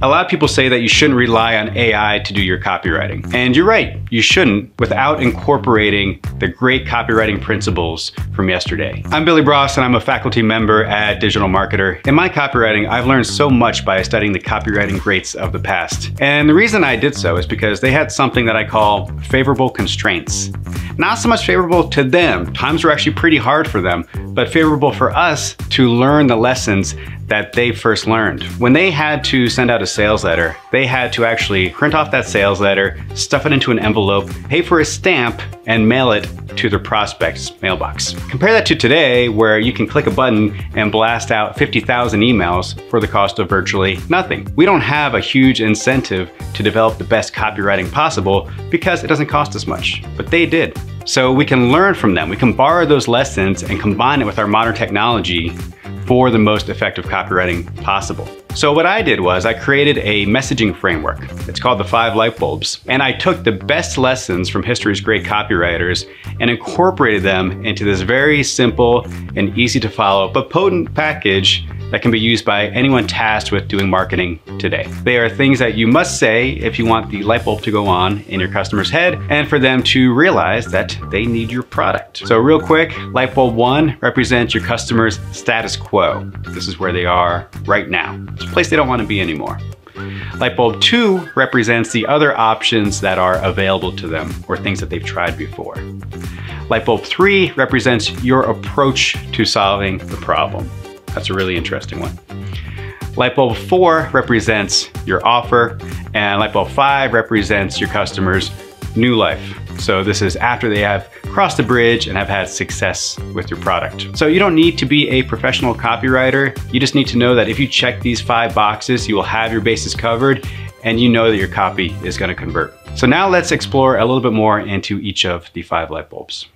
A lot of people say that you shouldn't rely on AI to do your copywriting. And you're right, you shouldn't without incorporating the great copywriting principles from yesterday. I'm Billy Broas and I'm a faculty member at Digital Marketer. In my copywriting, I've learned so much by studying the copywriting greats of the past. And the reason I did so is because they had something that I call favorable constraints. Not so much favorable to them, times were actually pretty hard for them, but favorable for us to learn the lessons that they first learned. When they had to send out a sales letter, they had to actually print off that sales letter, stuff it into an envelope, pay for a stamp, and mail it to their prospect's mailbox. Compare that to today, where you can click a button and blast out 50,000 emails for the cost of virtually nothing. We don't have a huge incentive to develop the best copywriting possible because it doesn't cost us much, but they did. So we can learn from them. We can borrow those lessons and combine it with our modern technology for the most effective copywriting possible. So what I did was I created a messaging framework. It's called the Five Lightbulbs. And I took the best lessons from history's great copywriters and incorporated them into this very simple and easy to follow but potent package that can be used by anyone tasked with doing marketing today. They are things that you must say if you want the light bulb to go on in your customer's head and for them to realize that they need your product. So real quick, light bulb 1 represents your customer's status quo. This is where they are right now. It's a place they don't want to be anymore. Light bulb 2 represents the other options that are available to them or things that they've tried before. Light bulb 3 represents your approach to solving the problem. That's a really interesting one. Light bulb 4 represents your offer, and light bulb 5 represents your customer's new life. So this is after they have crossed the bridge and have had success with your product. So you don't need to be a professional copywriter. You just need to know that if you check these 5 boxes, you will have your bases covered and you know that your copy is going to convert. So now let's explore a little bit more into each of the 5 light bulbs.